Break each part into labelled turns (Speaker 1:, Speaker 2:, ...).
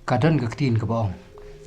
Speaker 1: Kadon ka tin ka baong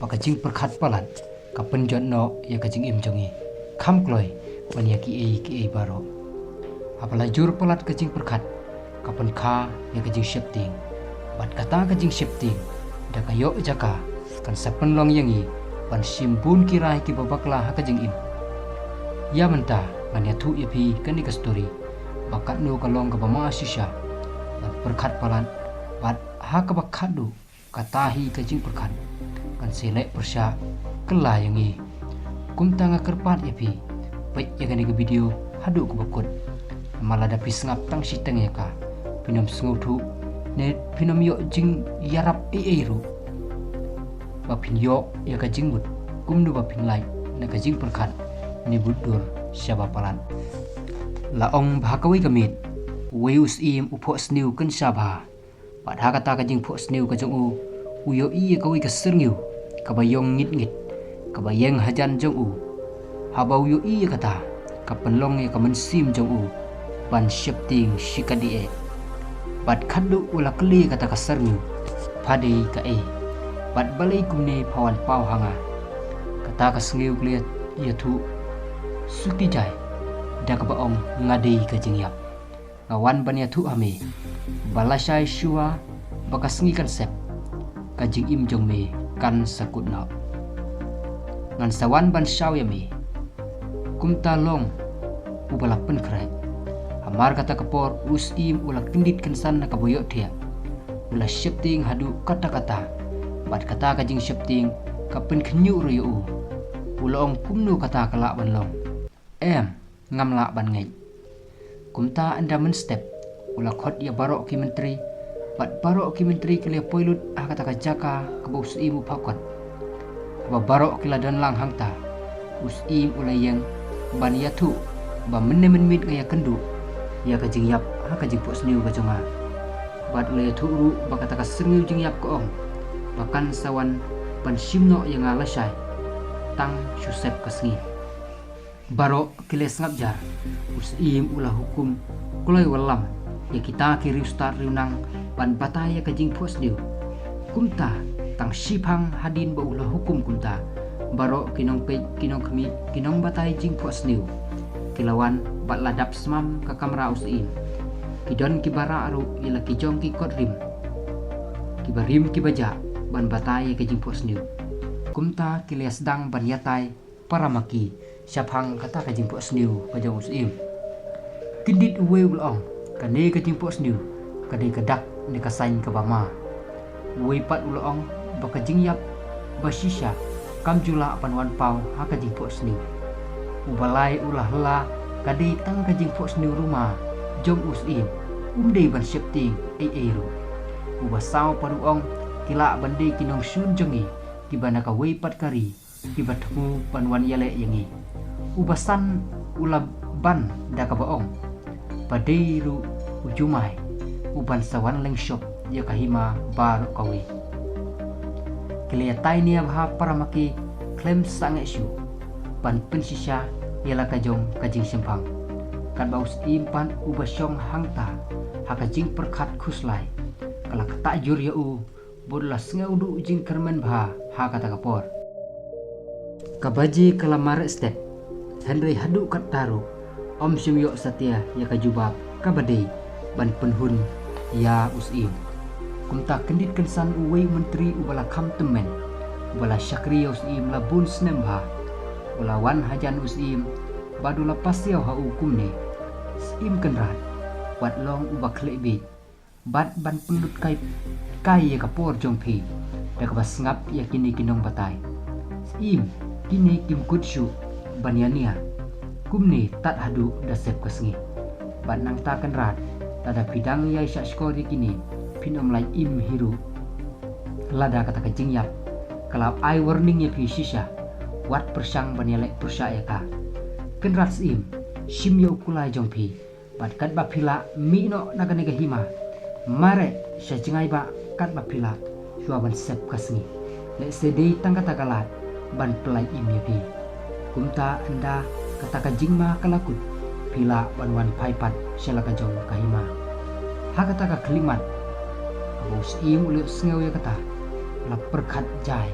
Speaker 1: pakajing perkhat palat ka penjot no ya kajing im jongi kham kloi ban ya ki e baro apala jur palat kajing perkhat ka pen kha ya kajing shepting bat kata kajing shepting da kayo jaka kan sapen long yangi ban simbun kirai ki babakla ha kajing im ya menta ban ya thu ya pi kan ka story bakat no ka long ka bama shisha ban perkhat palat bat ha ka bakhadu katahi kajing perkhat kan selek persya kela yangi kum tanga kerpat yapi baik ya gani ke video hadu ke bakut malah dapi sengap tang siteng ya ka pinom sengutu ne pinom yo jing yarap ru bapin yo ya ka jing but kum du bapin lai na ka jing perkhat ni budur syaba palan la ong bhakawi kamit weus im upo sniu kan syabha padha kata ka jing pho sniu ka jong uyo iya kawi ka serniu kabayong ngit kabayeng hajan jong habau yo iya kata kapenlong ya kamensim jong ban shepting shikadi bat khadu ula kli kata ka serniu phadi ka bat balai kumne phawan pau hanga kata ka sengiu kli ya thu suki jai da ka baong ngadi ka jingyap ngawan ban ya thu ame balasai shua bakasengi kan sep kajing im jong me kan sakut na ngan sawan ban shaw ya me kumta long ubala pen krai amar kata kapor us im ula kindit kensan na kaboyo dia ula shifting hadu kata-kata bat kata kajing shifting kapen khnyu royo ula ong kumnu kata kala ban long ngam la ban ngai kumta anda men step ula khot ya barok ki menteri bat barok ki menteri kele poilut kata ka jaka ka bos imu pakot ba barok kila dan lang hangta us im ulayang ban ya thu ba menne men mit ngaya kendu ya ka jing yap ka jing pos niu ka jonga bat ulay thu ru ba kata ka sengiu jing yap ko ong bakan sawan ban simno yang alasai tang susep ka sengi barok kile sangap jar us im ulah hukum kulai walam ya kita kiri start riunang ban bataya kajing pos diu kumta tang sipang hadin ba ulah hukum kumta baro kinong pe kinong kami kinong batai jing pos diu kilawan bat ladap semam ka kamera usin kidon kibara aru ila kijong ki kodrim kibarim kibaja ban bataya kajing pos diu kumta kilias dang ban yatai paramaki siapang kata kajing pos diu kajong usim kindit uwe ulong kane kajing pos diu kadai kedak ni kasain ke bama wei pat ulong bakajing yap basisha kamjula panwan pau ha kajing pos ni ubalai ulah la kadai tang kajing pos ni rumah jong usin dei ban shifting ru ubasau paruong kila bandai kinong sun jongi kibana ka wei pat kari kibatmu panwan yale yangi ubasan ulah ban da ka baong padai ru ujumai uban sawan leng shop ya kahima bar kawi keliatai ni abha paramaki klem sange shu ban pensisha yala kajong kajing sempang kan baus impan ubasyong hangta hakajing perkhat khuslai kala kata jur ya bodla ngaudu jing kermen bha ha kata kapor kabaji kala mare step Henry hadu kat taru om simyo satya ya kajubab kabadei ban penhun ya usim kumta kendit kensan uwei menteri ubala kam temen ubala syakri usim labun snemha ulawan hajan usim badula pasiau ha hukum ne sim kenrat wat long ubak lebi bat ban pendut kai ya kapor jongpi da kabas ngap ya kini kinong batai sim kini kim kutshu banyania kumni tat hadu da sep kesengi bat nang ta kenrat tada bidang yai syak skori kini pinom lai im hiru lada kata kajing yap kalau ai warning ya pi shisha wat persang banyalek persya ya ka kenrat sim sim yo kulai jongpi bat kat ba pila mi no naga nega hima mare sya jengai ba kat ba pila shua ban sep kasni le sedei tangka tagalat ban pelai im ya pi kumta anda kata kajing ma kalakut pila banwan paipat sela kajong kahima ha kata ka kelimat abus im uliu sengau ya kata la perkhat jai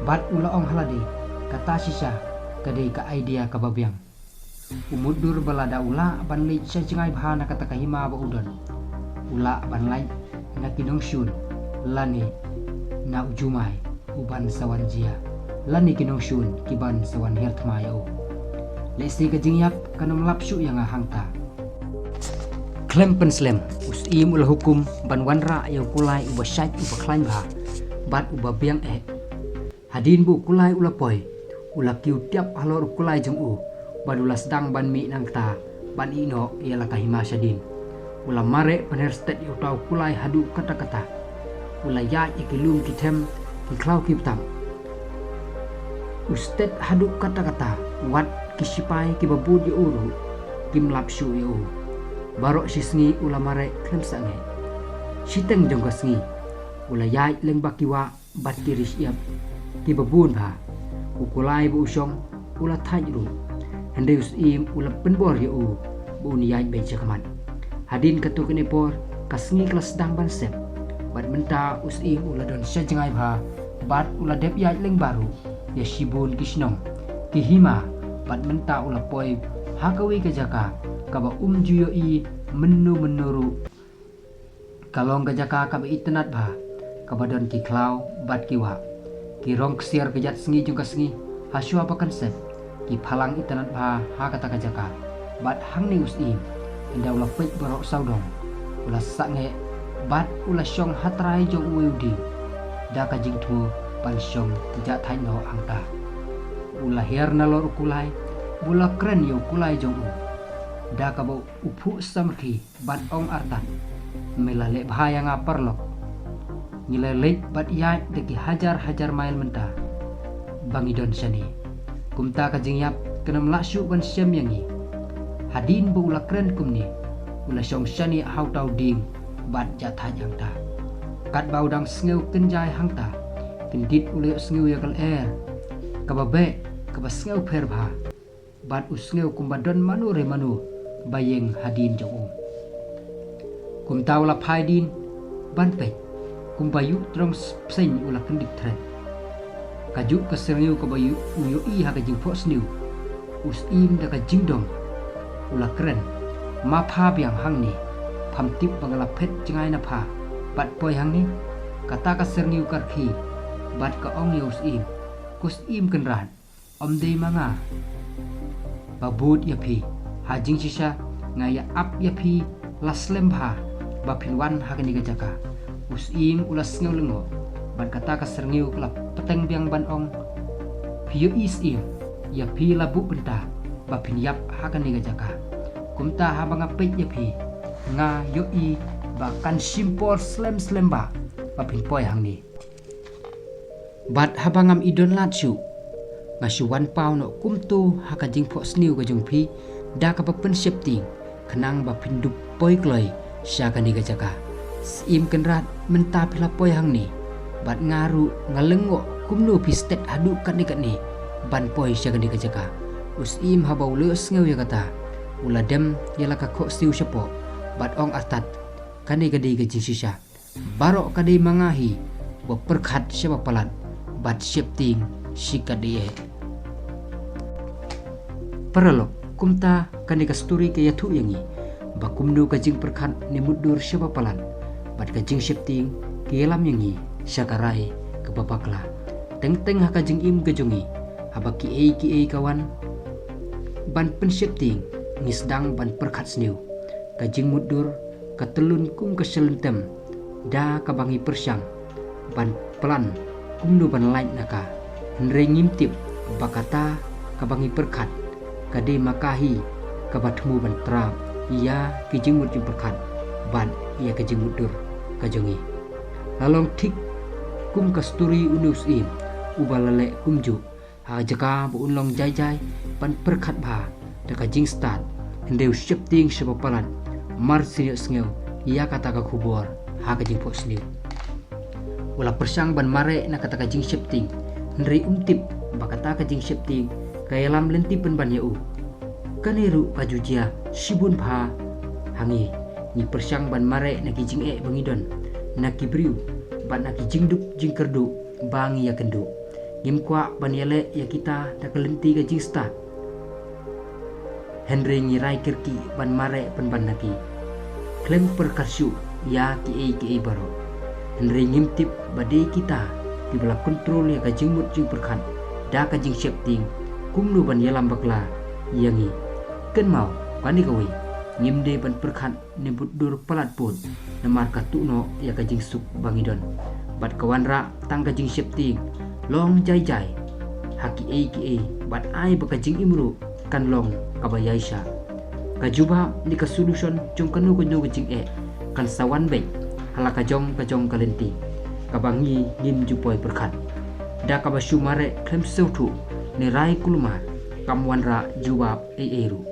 Speaker 1: bat ula ong haladi kata sisa kadai ka idea ka babiang umudur balada ula ban lei sajengai bahana kata kahima ba udon ula ban lai na kinong shun lani na ujumai uban sawan jia lani kinong shun kiban sawan hirtma yau lesi ka jingyap kanam lapsu yang hangta klem penslem usim ula hukum ban wanra yau kulai uba syait uba klain bah bat uba biang hadin bu kulai ula poi ula kiu tiap halor kulai jeng badula sedang ban mi nang ta ban ino ialah kahima syadin ula mare penerstet yu tau kulai hadu kata-kata ula ya ikilum kitem kiklau kiptam ustet hadu kata-kata wat kisipai kibabud yu uru kim lapsu yu barok sisngi ula mare klem sange siteng jongkasngi ula ya leng bakiwa bat kiris iap kibabun ba ukulai bu usong ula tajru Hande usim ula penbor ya bu niyai beja kaman hadin katu kenepor kasngi kelas dang ban sep bat menta usim ula don sajengai bha bat ula dep yai leng baru ya shibun kisnong kihima bat menta ula poi hakawi kejaka kaba juyo menu menuru kalong kejaka kaba itenat bha kaba don kiklau bat kiwa kirong ksiar kejat sengi jungka sengi hasu apa konsep ki phalang itanat bha ha kata kajaka bat hang ni usim inda ula pek borok saudong ula sange bat ula syong hatrai jong uudi da ka jing thu pan syong ja thai no angta ula her na lor kulai bula kren yo kulai jong da ka bo uphu samthi bat ong artan melale bahaya ngapar lok nyilelek bat ya deki hajar-hajar mail menta bangidon sani kumta kajing yap kenam laksu ban syam yangi hadin bu ula kren kumni ula syong shani hau tau ding bat jatha jangta kat bau dang sngew kenjai hangta kendit ule sngew yakal kababe kaba sngew pher bha bat usngew kumbadon manu re manu bayeng hadin jong kumta ula phai din ban pe kumbayu trong pseng ula kendik thret kaju keserniu ke bayu uyo i ha kajing pok sniu usim da kajing dong ula keren ma pha biang hang ni pham tip bangala phet jengai na pha bat poi hang ni kata keserniu karki bat ka ong yo usim kus im kenran om dei manga babut ya phi hajing sisa ngaya ap ya phi laslem pha bapin wan ha kani gajaka usim ula sngew lengo ban kata keserniu kelap peteng biang ban ong piu isim ya pi labu benta bapin yap hakan ni gajaka kumta habanga pet ya pi nga yo i bakan simpor slem ba bapin poi hang ni bat habangam idon latsu ngasu wan pau no kumtu hakajing pho sniu ga jong pi da ka papen septing kenang bapin dup poi kloi sya kan ni gajaka sim kenrat menta pila poi hang ni bat ngaru ngalengo kumno pistet hadu kat ni ban poi sya gani kajaka usim habau le sngew ya kata ula dem yala ka kho siu syapo bat ong artat kani gadi gajing sisa barok kadi mangahi bo perkhat syaba palat bat syepting sikadie peralok kumta kani kasturi ke yathu yangi bakumno kajing perkhat ni mudur syaba palat bat kajing syepting kelam yangi syakarai kebabakla teng-teng hakajing im kejongi habaki ki kawan ban pensyepting ngisdang ban perkhat sniu kajing mudur katelun kum keselentem da kabangi persyang ban pelan kumnu ban lain naka henre ngimtip bakata kabangi perkhat kade makahi kabatmu ban trap ia kijing mudur perkhat ban ia kajing mudur kajongi lalong tik kum kasturi unus im ubalale kumju ha jaka bu unlong jai pan perkhat bha da kajing start hendeu syepting sebapalan mar sinyo sngew ia kata ka khubor ha kajing pok sniu wala persang ban mare na kata kajing syepting hendri umtip bakata kajing syepting kayalam lentipen ban yau kaniru kajujia sibun bha hangi ni persang ban mare na kijing bangidon na kibriu ban na kijing dup jing kerdu bangi ya kendu ngim kwa banyale ya kita da kelenti ka jing start Henry ngirai kirki ban mare pan naki klem perkasyu ya ki baro Henry ngimtip badai kita di bala kontrol ya ka jing mut jing perkan da ka jing shifting kumnu ban yalam bakla yangi ken mau pani kawi ngimde ban perkan nebut dur palat pun namar ka tuno ya ka jing suk bangidon bat kawanra tang ka jing shifting long jai haki bat ai baka jing imru kan long kabayaisha kajuba ni ka solution jong kanu jing kan sawan baik halaka jong kalenti kabangi ngim jupoi perkat da kabasyu mare klem sautu ni rai kulumar kamwanra jubab eru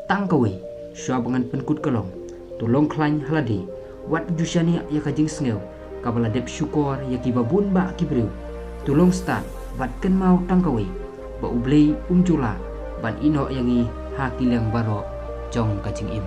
Speaker 1: tangkawe syabangan penkut kelong tolong klain haladi wat jusyani ya kajing sngew kabala dep syukor ya kibabun ba kibriu tolong start bat ken mau tangkawe ba ublei umjula ban ino yangi hakil yang baro jong kajing im